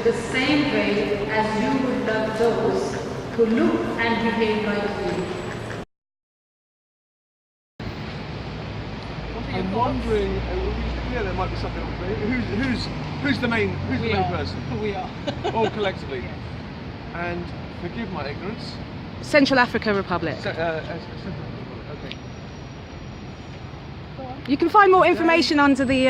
the same way as you would love those who look and behave like you. I'm wondering, yeah, there might be something on who's the main person? We are. All collectively. Yes. And forgive my ignorance. Central African Republic. Okay. You can find more information under the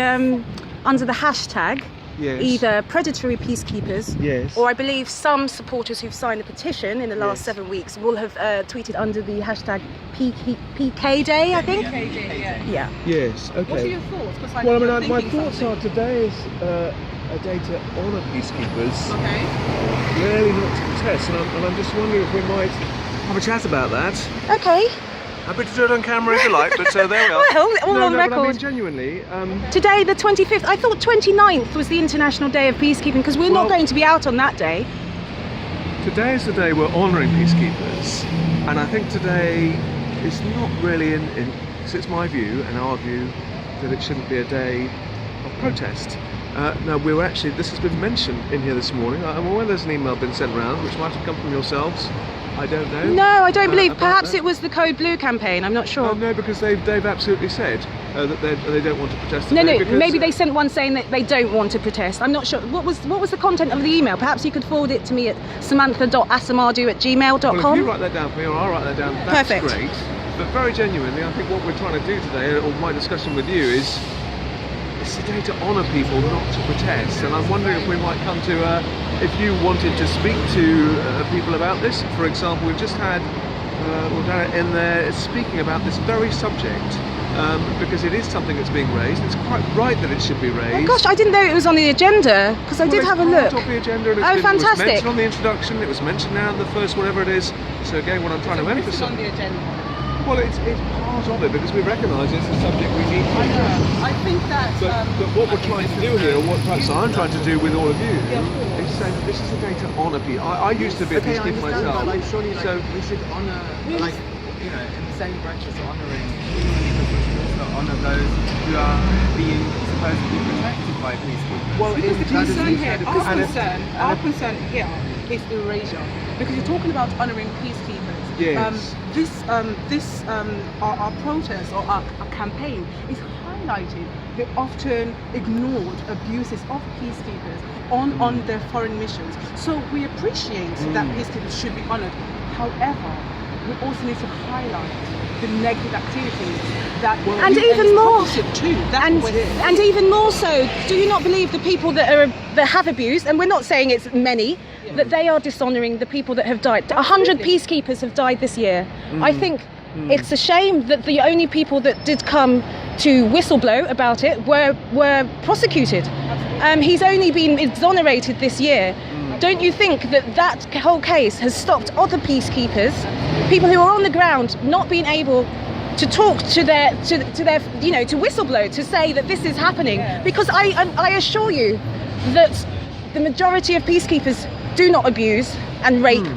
hashtag. Yes. Either Predatory Peacekeepers, Yes. or I believe some supporters who've signed a petition in the last Yes. 7 weeks will have tweeted under the hashtag PK Day, I think. PK Day, yeah. Yeah. Yes. Okay. What are your thoughts? Because Well, I mean, my thoughts are today is a day to honour peacekeepers, Okay. really not to protest, and I'm just wondering if we might have a chat about that. Okay. Happy to do it on camera if you like, but there we are. Well, all on But I mean, record. genuinely, Today, the 25th, I thought 29th was the International Day of Peacekeeping, because we're not Well- going to be out on that day. today is the day we're honouring peacekeepers, and I think today is not really so it's my view and our view that it shouldn't be a day of protest. Now, this has been mentioned in here this morning. I'm aware there's an email been sent around, which might have come from yourselves. I don't know. No, I don't believe. about Perhaps that. it was the Code Blue campaign. I'm not sure. Oh, no, because they've absolutely said that they don't want to protest No, today. no. because, Maybe they sent one saying that they don't want to protest. I'm not sure. What was the content of the email? Perhaps you could forward it to me at samantha.asamadu@gmail.com. Well, if you write that down for me, or I'll write that down, that's Perfect. great. But very genuinely, I think what we're trying to do today, or my discussion with you, is it's a day to honour people, not to protest. And I'm wondering if we might come to, if you wanted to speak to people about this. For example, we've just had Dara in there speaking about this very subject, because it is something that's being raised. It's quite right that it should be raised. Oh gosh, I didn't know it was on the agenda, because I did have a look. It's part of the agenda, and Oh, it was fantastic. mentioned on the introduction, it was mentioned now in the first, whatever it is. So again, what I'm trying to emphasise. on the agenda. Well, it's part of it, because we recognise it's a subject we need to address. I think that. But what we're trying to do here, or what perhaps I'm trying to do with all of you, Yeah, of course. is say that this is a day to honour people. I used to be a Okay, I peacekeeper understand, myself. but like surely like, so we should honour, like, you know, in the same branch as honouring peacekeepers, we should also honour those who are being supposedly protected by peacekeepers. well, Because the concern here, our and concern here is erasure. Because you're talking about honouring peacekeepers. Yes. Our protest or our campaign is highlighting the often ignored abuses of peacekeepers on their foreign missions. So we appreciate that peacekeepers should be honoured. However, we also need to highlight the negative activities that And you even more, exposed to. That's and what it is. and even more so, do you not believe the people that have abused, and we're not saying it's many, that they are dishonouring the people that have died? 100 peacekeepers have died this year. I think it's a shame that the only people that did come to whistleblow about it were prosecuted. He's only been exonerated this year. Don't you think that whole case has stopped other peacekeepers, people who are on the ground, not being able to talk to their to whistleblow, to say that this is happening? Because I assure you that the majority of peacekeepers do not abuse and rape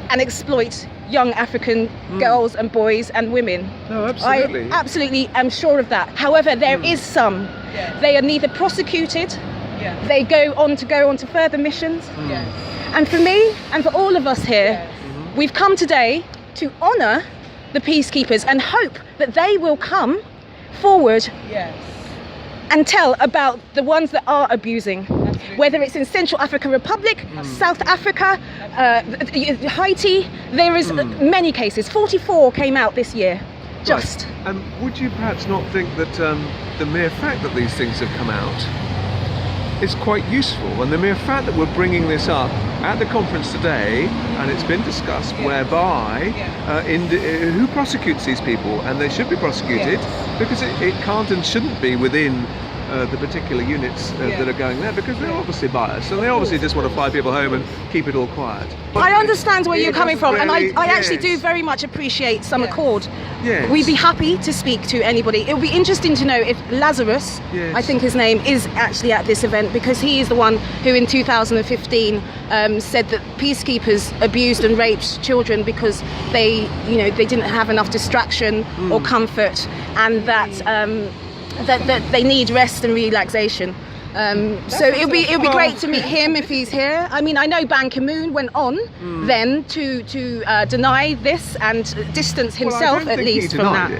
and exploit young African girls and boys and women. No, absolutely. I absolutely am sure of that. However, there is some. They are neither prosecuted, they go on to further missions. And for me and for all of us here, we've come today to honour the peacekeepers and hope that they will come forward and tell about the ones that are abusing. Whether it's in Central African Republic, South Africa, Haiti, there is many cases. 44 came out this year. Just. Right. And would you perhaps not think that the mere fact that these things have come out is quite useful, and the mere fact that we're bringing this up at the conference today, and it's been discussed, whereby who prosecutes these people, and they should be prosecuted, because it can't and shouldn't be within the particular units that are going there, because they're obviously biased, and they obviously just want to fly people home and keep it all quiet. I understand where you're coming from, and I actually do yes. very much appreciate some accord. Yes. We'd be happy to speak to anybody. It would be interesting to know if Lazarus, I think his name, is actually at this event, because he is the one who in 2015 said that peacekeepers abused and raped children because they didn't have enough distraction or comfort, and that they need rest and relaxation. So it'll be great to meet him if he's here. I mean, I know Ban Ki-moon went on then to deny this and distance himself at least from that.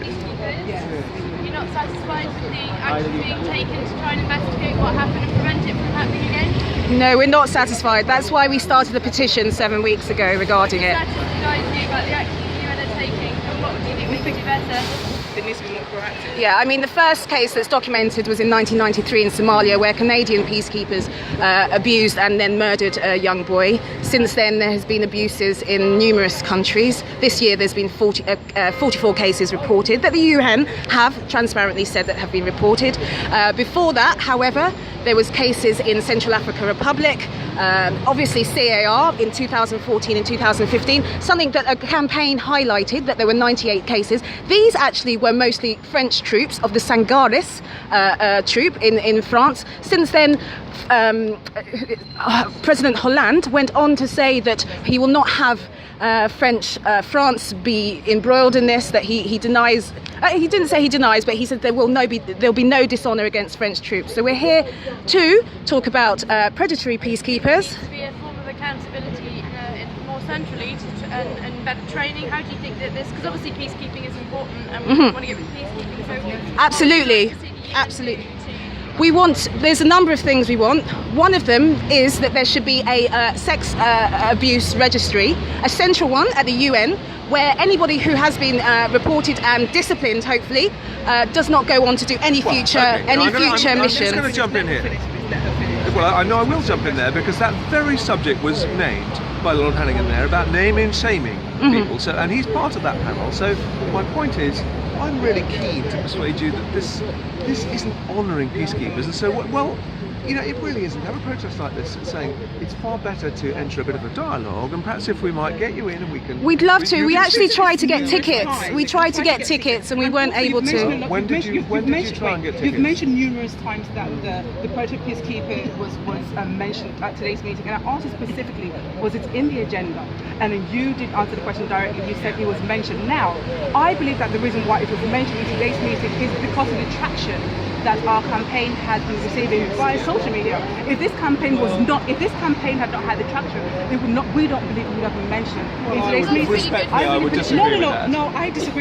You're not satisfied with the action being taken to try and investigate what happened and prevent it from happening again? No, we're not satisfied. That's why we started the petition 7 weeks ago regarding it. What satisfies you about the action you are taking, and what do you think we could do better? It needs to be more proactive. Yeah, I mean, the first case that's documented was in 1993 in Somalia, where Canadian peacekeepers abused and then murdered a young boy. Since then, there has been abuses in numerous countries. This year, there's been 44 cases reported that the UN have transparently said that have been reported. Before that, however, there was cases in Central African Republic, obviously CAR in 2014 and 2015, something that a campaign highlighted, that there were 98 cases. These actually were mostly French troops of the Sangaris troop in France. Since then, President Hollande went on to say that he will not have France be embroiled in this, that he denies. He didn't say he denies, but he said there'll be no dishonour against French troops. So we're here to talk about predatory peacekeepers. To be a form of accountability more centrally and better training. How do you think that this? Because obviously peacekeeping is important, and we want to get rid of peacekeeping. So Absolutely. There's a number of things we want. One of them is that there should be a sex abuse registry, a central one at the UN, where anybody who has been reported and disciplined, hopefully, does not go on to do any future missions. I'm just going to jump in here. Well, I know I will jump in there because that very subject was named by Lord Hannigan there about naming and shaming people. So, and he's part of that panel. So my point is, I'm really keen to persuade you that this isn't honouring peacekeepers. And so, well, you know, it really isn't. Have a protest like this saying it's far better to enter a bit of a dialogue, and perhaps if we might get you in and we can... We'd love to. We actually tried to get tickets. We tried to get tickets and we weren't able to. When did you try and get tickets? You've mentioned numerous times that the Predatory Peacekeeper was mentioned at today's meeting, and I asked you specifically, was it in the agenda? And you did answer the question directly. You said it was mentioned. Now, I believe that the reason why it was mentioned in today's meeting is because of the traction that our campaign has been receiving via social media. If this campaign had not had the traction, we don't believe it would have been mentioned in today's meeting. Respectfully, I would disagree with that. No, I disagree.